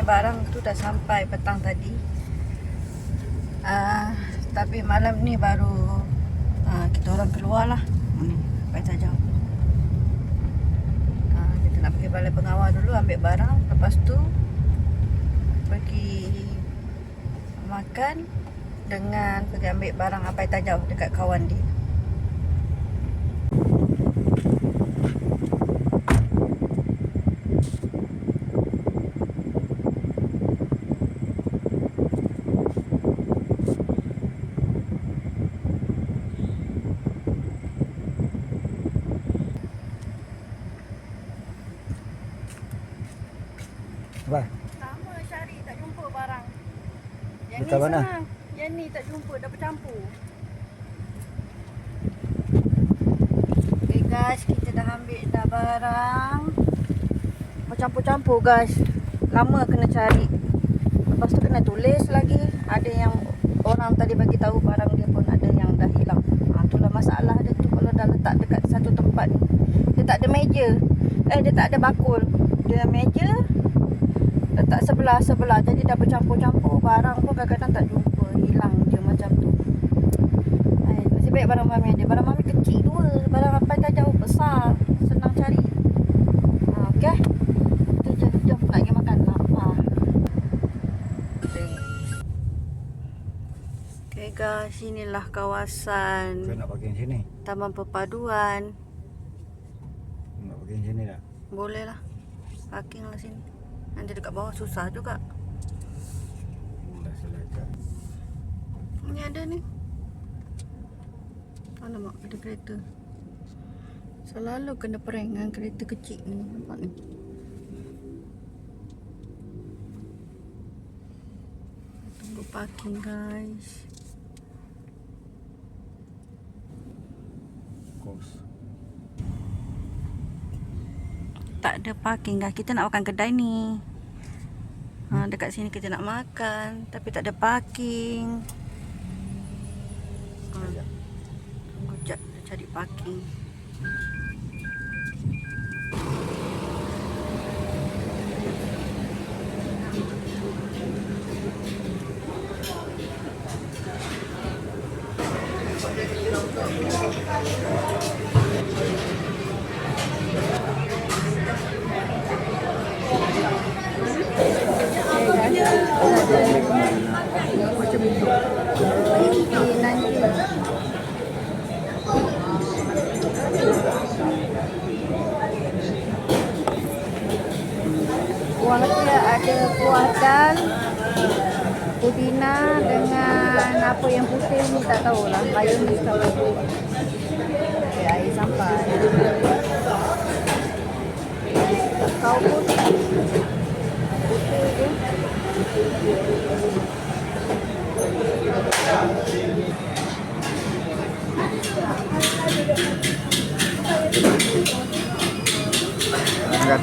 barang tu dah sampai petang tadi. Tapi malam ni baru kita orang keluar lah. Sampai tajam. Kita nak pergi balai pengawal dulu ambil barang. Lepas tu pergi makan dengan pergi ambil barang Apai Tajau dekat kawan dia. Apa? Sama cari tak jumpa barang. Yang Dekat ni mana? senang. Yang ni tak jumpa, dah bercampur. Okay guys, kita dah ambil dah barang. Bercampur-campur guys. Lama kena cari. Lepas tu kena tulis lagi. Ada yang orang tadi bagi tahu barang dia pun ada yang dah hilang. Itulah masalah dia tu kalau dah letak dekat satu tempat ni. Dia tak ada meja. Dia tak ada bakul. Dia meja letak sebelah-sebelah. Jadi dah bercampur-campur. Barang pun kadang-kadang tak jumpa. Hilang je macam tu. Nasib baik barang mami ada. Barang mami kecil dua. Barang Apai Tajau besar. Senang cari. Okey. Jom nak pergi makan. Lapar. Okay guys, inilah kawasan Kau nak parking sini? Taman Perpaduan. Nak parking sini tak? Boleh lah. Parking lah sini. Nanti dekat bawah susah juga. Dah selesai. Ni ada ni. Alamak, ada kereta. Selalu kena prank dengan kereta kecil ni. Nampak ni. Tunggu parking guys. Kos. Tak ada parking guys. Kita nak makan kedai ni. Dekat sini kita nak makan. Tapi tak ada parking. Tunggu jap cari parking. Macam itu. Nanti. Kuah dia ada kuah dal, pudina dengan apa yang putih ni tak tahulah. Mayonis ke apa. Okay, air sampai. Kau pun putih je. Makan.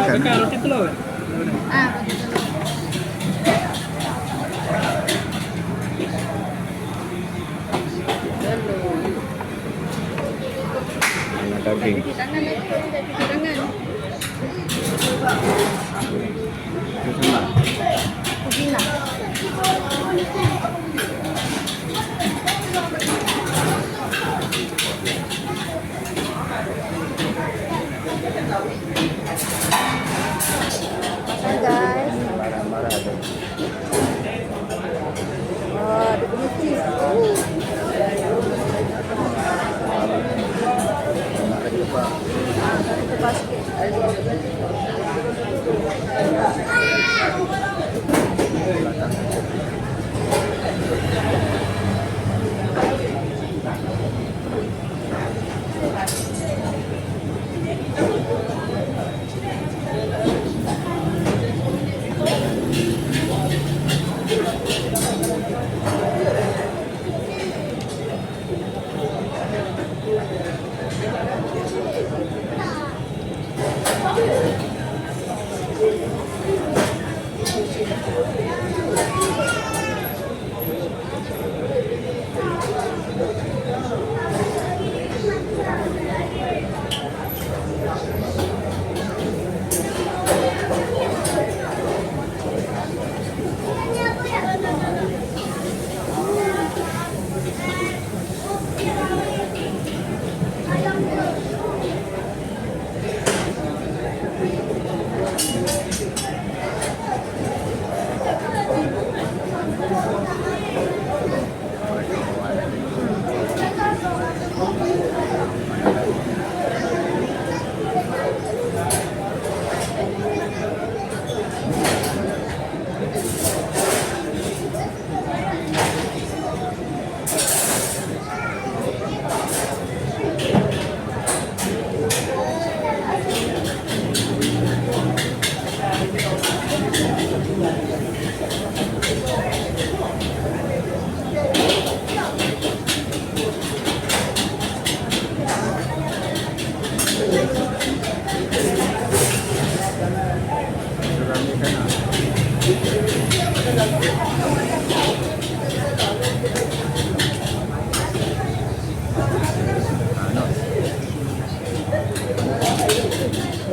Makan roti telur. Roti telur. Daging. Cuci tangan lagi, cuci tangan. Pudina. Makan guys. Marah-marah ada. Ada punya cheese. Satu basket.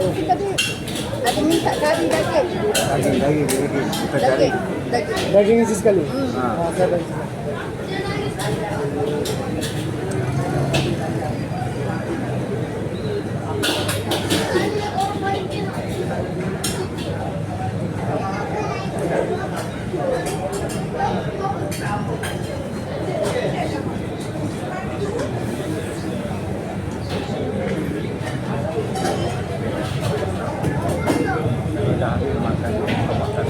tadi ada minta kari daging. Daging. Kita cari. Daging. Daging isi sekali. Ha. Saya bagi. Dah ambil makan. Kau makan.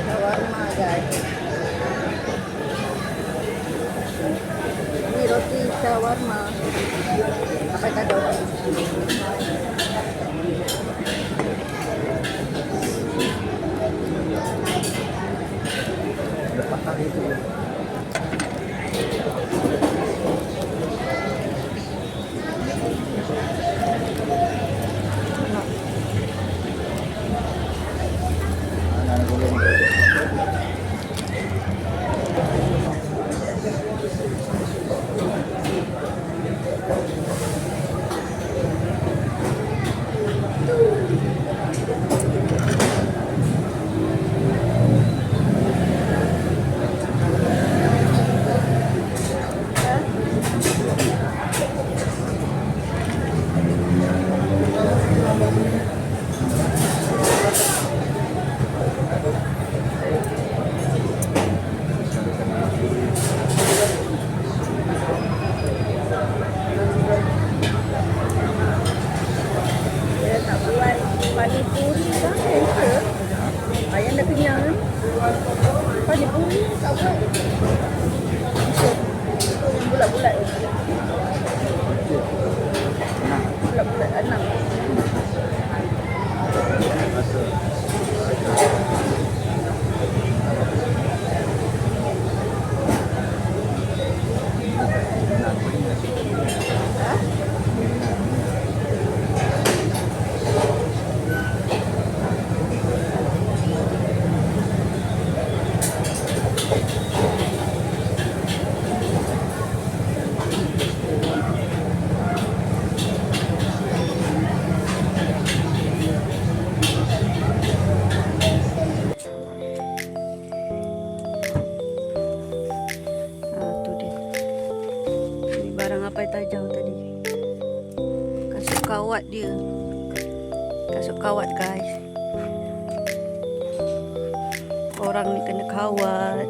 Shawarma guys. Ini roti shawarma. Apa tak ada? Patah itu. Dia tak buat panipuri kan? Ayah dah kenyang kan? Panipuri tak buat. Bulat-bulat. Bulat-bulat 6. Tu dia. Ini barang apa yang tajam tadi? Kasut kawat dia. Kasut kawat guys. Orang ni kena kawat.